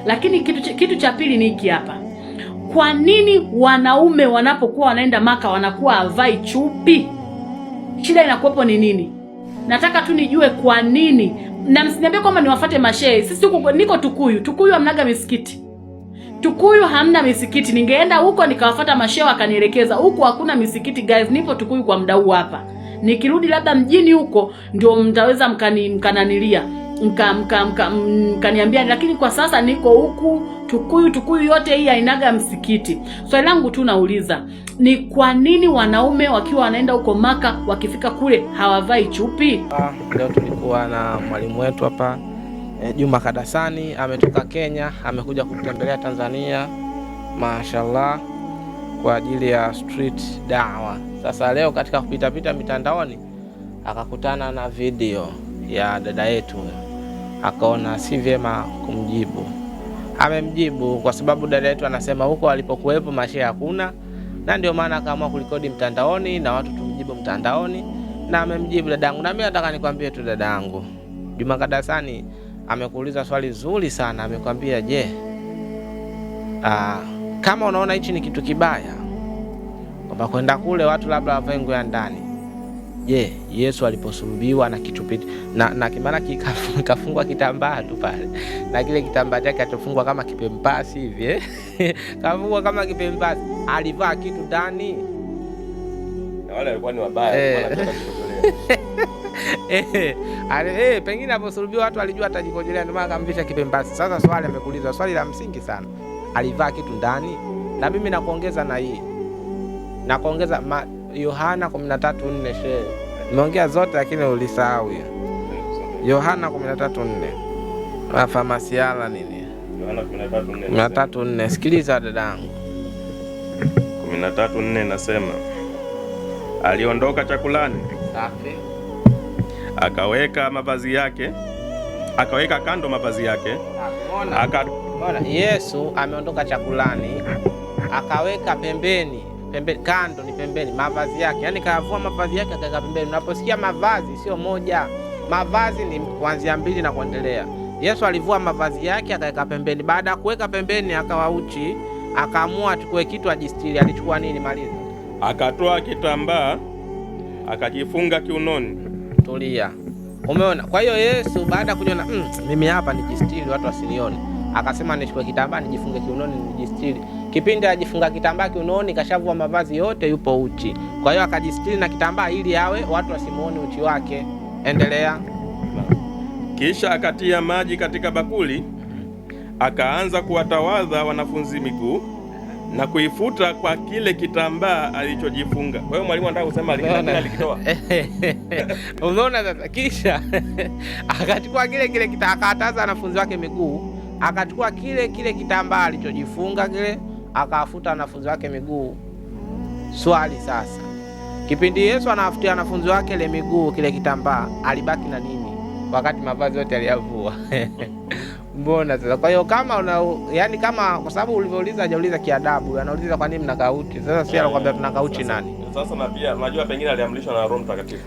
Lakini kitu cha pili ni hiki hapa. Kwa nini wanaume wanapokuwa wanaenda Maka wanakuwa havai chupi? Shida inakuwepo ni nini? Nataka tu nijue kwa nini. Na msiniambie kwamba niwafuate mashehe. Sisi niko Tukuyu. Tukuyu hamnaga misikiti. Tukuyu hamna misikiti. Ningeenda huko nikawafuata mashehe wakanielekeza. Huko hakuna misikiti guys. Nipo Tukuyu kwa muda huu hapa. Nikirudi labda mjini huko ndio mtaweza mkananilia. Mkaniambia, lakini kwa sasa niko huku Tukuyu yote hii hainaga msikiti. Swali langu tu nauliza, ni kwa nini wanaume wakiwa wanaenda huko Maka wakifika kule hawavai chupi? Leo tulikuwa na mwalimu wetu hapa Juma Kadasani, ametoka Kenya, amekuja kutembelea Tanzania mashallah kwa ajili ya street dawa. Sasa leo katika kupita mitandaoni akakutana na video ya dada yetu, akaona si vyema kumjibu. Amemjibu kwa sababu dada yetu anasema huko alipokuwepo mashehe hakuna, na ndio maana akaamua kulikodi mtandaoni na watu tumjibu mtandaoni, na amemjibu dadangu. Na mimi nataka nikwambie tu dadangu, Juma Kadasani amekuuliza swali zuri sana. Amekwambia, je, kama unaona hichi ni kitu kibaya kwamba kwenda kule watu labda wavae nguo ya ndani, je, Yesu aliposulubiwa na kichupi na kimana kafungwa kitambaa tu pale, na kile kitambaa chake atofungwa kama kipempasi hivi kafungwa kama kipempasi, alivaa kitu ndani? Na wale walikuwa ni wabaya wanataka kujikojolea. Pengine aliposulubiwa watu alijua atajikojolea, ndio maana akamvisha kipempasi. Sasa swali amekuuliza swali la msingi sana, alivaa kitu ndani? Na mimi nakuongeza na hii, nakuongeza Yohana 13:4. Shehe, nimeongea zote lakini ulisahau hiyo Yohana 13:4. Famasiala nini? Yohana 13:4. Sikiliza dadangu. 13:4 nasema, aliondoka chakulani, safi, akaweka kando mavazi yake. Mbona Yesu ameondoka chakulani akaweka pembeni kando, ni pembeni mavazi yake, yani kavua mavazi yake akaweka pembeni. Unaposikia mavazi sio moja, mavazi ni kuanzia 2 na kuendelea. Yesu alivua mavazi yake akaweka pembeni. Baada ya kuweka pembeni akawa uchi, akaamua tukue kitu ajistiri. Alichukua nini? Maliza. Akatoa kitambaa akajifunga kiunoni. Tulia. Umeona? Kwa hiyo Yesu baada kujiona mimi hapa nijistiri watu wasinione, akasema nichukue kitambaa nijifunge kiunoni nijistiri. Kipindi ajifunga kitambaa kiunoni kashavua mavazi yote, yupo uchi. Kwa hiyo akajistiri na kitambaa ili awe watu wasimuone uchi wake. Endelea. Kisha akatia maji katika bakuli, akaanza kuwatawadha wanafunzi miguu na kuifuta kwa kile kitambaa alichojifunga. Kwa hiyo mwalimu anataka kusema alikitoa. Unaona sasa? Kisha akachukua kile akataza wanafunzi wake miguu, akachukua kile kitambaa alichojifunga kile, akawafuta wanafunzi wake miguu. Swali sasa, kipindi Yesu anawafutia wanafunzi wake ile miguu, kile kitambaa, alibaki na nini wakati mavazi yote aliyavua? Mbona sasa? Kwa hiyo kama yani kama kwa sababu ulivyouliza hajauliza kiadabu, anauliza kwa nini mnakaa uchi. Sasa si anakuambia tunakaa uchi nani? Sasa na pia unajua pengine aliamrishwa na Roho Mtakatifu.